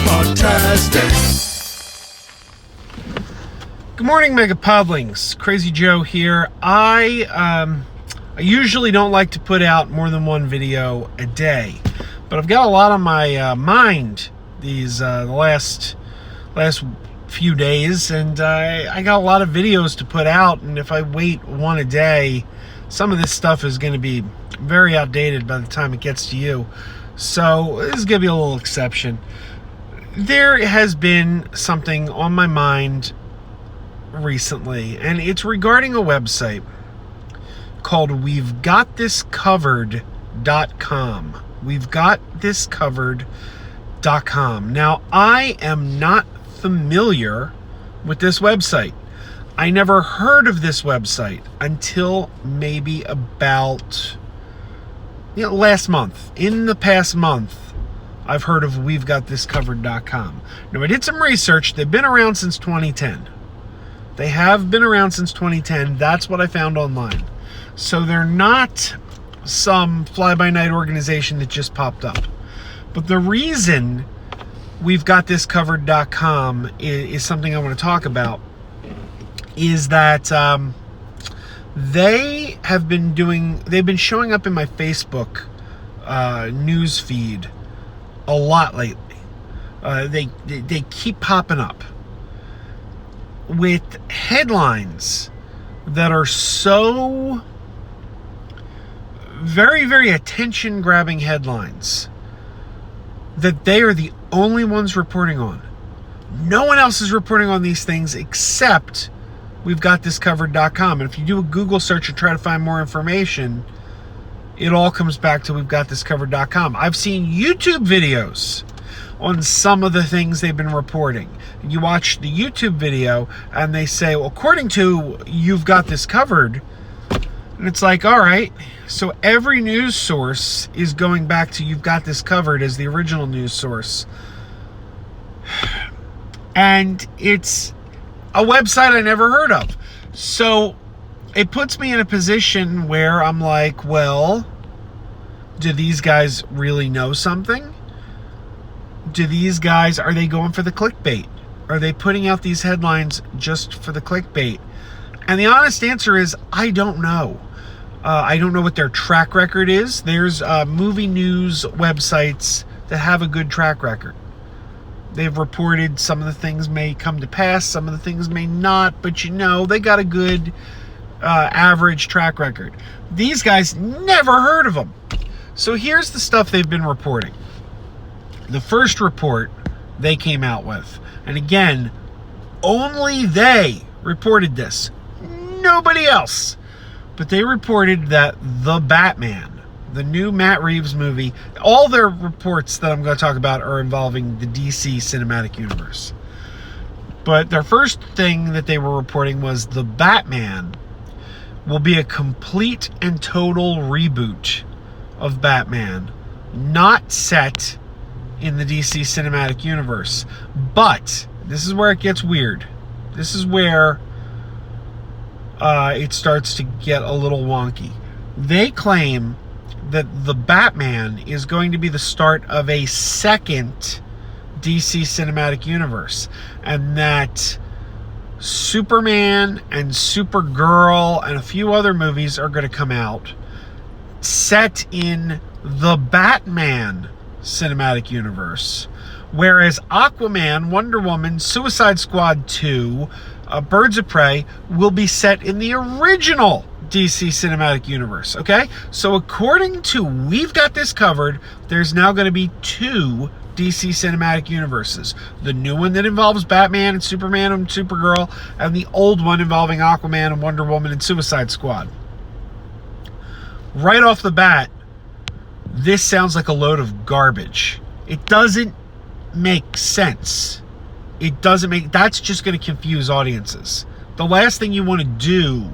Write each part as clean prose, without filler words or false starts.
MegaPodTastic. Good morning, MegaPodlings. Crazy Joe here. I usually don't like to put out more than one video a day, but I've got a lot on my mind these the last few days, and I got a lot of videos to put out, and if I wait one a day, some of this stuff is going to be very outdated by the time it gets to you. So this is going to be a little exception. There has been something on my mind recently, and it's regarding a website called WeGotThisCovered.com. WeGotThisCovered.com. Now, I am not familiar with this website. I never heard of this website until maybe about last month. In the past month, I've heard of WeGotThisCovered.com. Now, I did some research. They've been around since 2010. They have been around since 2010. That's what I found online. So they're not some fly-by-night organization that just popped up. But the reason WeGotThisCovered.com is something I want to talk about is that they've been showing up in my Facebook news feed a lot lately. They keep popping up with headlines that are so very, very attention-grabbing headlines that they are the only ones reporting on. No one else is reporting on these things except WeGotThisCovered.com. And if you do a Google search and try to find more information, it all comes back to WeGotThisCovered.com. I've seen YouTube videos on some of the things they've been reporting. You watch the YouTube video and they say, well, according to You've Got This Covered, and it's like, all right, so every news source is going back to You've Got This Covered as the original news source. And it's a website I never heard of. So it puts me in a position where I'm like, well, do these guys really know something? Are they going for the clickbait? Are they putting out these headlines just for the clickbait? And the honest answer is, I don't know. I don't know what their track record is. There's movie news websites that have a good track record. They've reported some of the things may come to pass, some of the things may not, but they got a good average track record. These guys, never heard of them. So here's the stuff they've been reporting. The first report they came out with, and again, only they reported this, nobody else, but they reported that The Batman, the new Matt Reeves movie, all their reports that I'm going to talk about are involving the DC Cinematic Universe. But their first thing that they were reporting was The Batman will be a complete and total reboot of Batman, not set in the DC Cinematic Universe. But this is where it gets weird. This is where it starts to get a little wonky. They claim that The Batman is going to be the start of a second DC Cinematic Universe, and that Superman and Supergirl and a few other movies are going to come out set in the Batman Cinematic Universe, whereas Aquaman, Wonder Woman, Suicide Squad 2, Birds of Prey will be set in the original DC Cinematic Universe. Okay, so according to We've Got This Covered, there's now going to be two DC Cinematic Universes. The new one that involves Batman and Superman and Supergirl, and the old one involving Aquaman and Wonder Woman and Suicide Squad. Right off the bat, this sounds like a load of garbage. It doesn't make sense. That's just going to confuse audiences. The last thing you want to do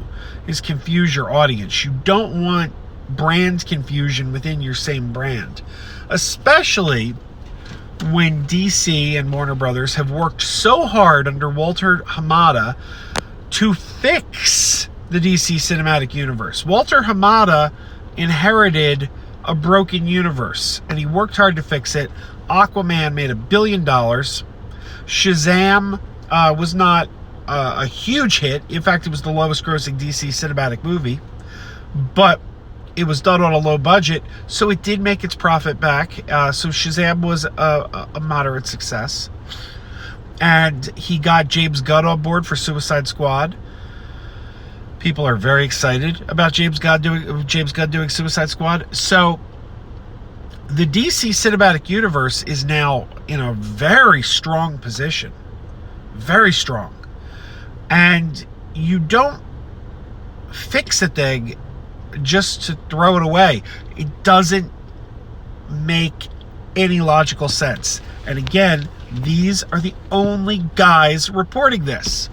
is confuse your audience. You don't want brand confusion within your same brand, especially when DC and Warner Brothers have worked so hard under Walter Hamada to fix the DC Cinematic Universe. Walter Hamada inherited a broken universe, and he worked hard to fix it. Aquaman made $1 billion. Shazam was not a huge hit. In fact, it was the lowest grossing DC cinematic movie. But it was done on a low budget, so it did make its profit back. So Shazam was a moderate success. And he got James Gunn on board for Suicide Squad. People are very excited about James Gunn doing Suicide Squad. So the DC Cinematic Universe is now in a very strong position. Very strong. And you don't fix a thing just to throw it away. It doesn't make any logical sense. And again, these are the only guys reporting this.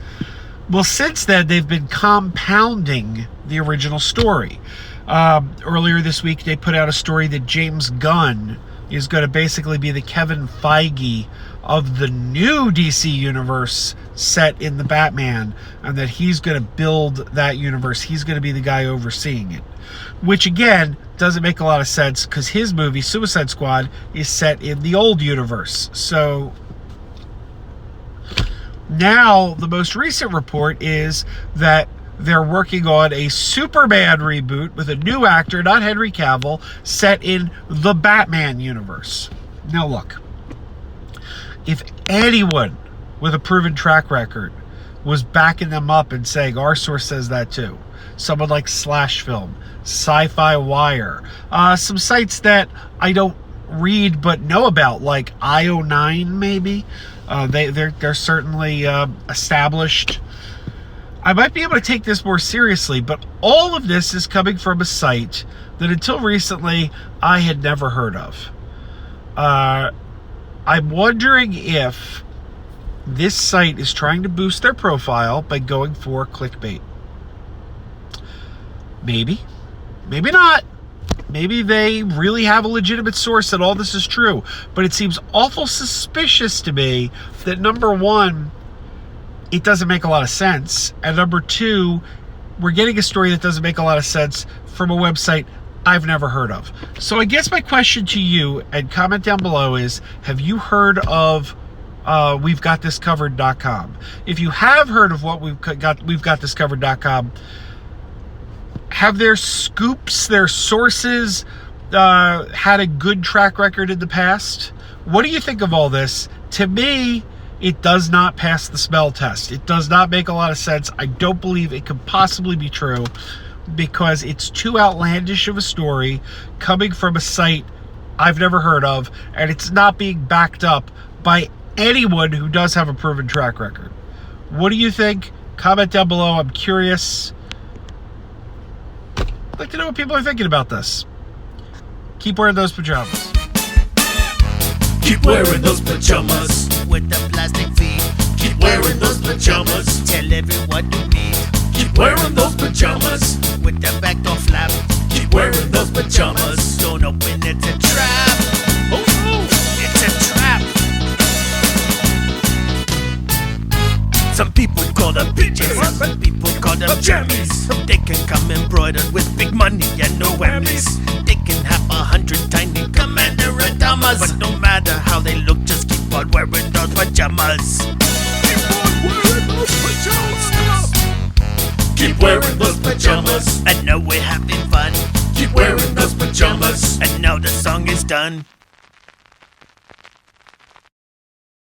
Well, since then, they've been compounding the original story. Earlier this week, they put out a story that James Gunn is going to basically be the Kevin Feige of the new DC universe set in the Batman, and that he's going to build that universe. He's going to be the guy overseeing it. Which, again, doesn't make a lot of sense, because his movie, Suicide Squad, is set in the old universe. So now, the most recent report is that they're working on a Superman reboot with a new actor, not Henry Cavill, set in the Batman universe. Now look, if anyone with a proven track record was backing them up and saying, our source says that too, someone like Slash Film, Sci-Fi Wire, some sites that I don't read but know about, like IO9 maybe, they're certainly established. I might be able to take this more seriously, but all of this is coming from a site that until recently I had never heard of. I'm wondering if this site is trying to boost their profile by going for clickbait. Maybe. Maybe not. Maybe they really have a legitimate source that all this is true. But it seems awful suspicious to me that, number one, it doesn't make a lot of sense. And number two, we're getting a story that doesn't make a lot of sense from a website I've never heard of. So I guess my question to you, and comment down below, is, have you heard of WeGotThisCovered.com? If you have heard of what WeGotThisCovered.com, have their scoops, their sources, had a good track record in the past? What do you think of all this? To me, it does not pass the smell test. It does not make a lot of sense. I don't believe it could possibly be true, because it's too outlandish of a story coming from a site I've never heard of, and it's not being backed up by anyone who does have a proven track record. What do you think? Comment down below. I'm curious. I'd like to know what people are thinking about this. Keep wearing those pajamas. Keep wearing those pajamas with the plastic feet. Keep wearing those pajamas. Tell everyone you meet. Keep wearing those pajamas with the back door flap. Keep wearing those pajamas. Don't open, it's a trap. Oh no, it's a trap. Some people call them PJs, some people call them jammies. They can come embroidered with big money and no whammies. They can have 100 tiny commander Adamas, but no matter how they look, just keep on wearing those pajamas. Keep on wearing those pajamas. Keep wearing those pajamas. And now we're having fun. Keep wearing those pajamas. And now the song is done.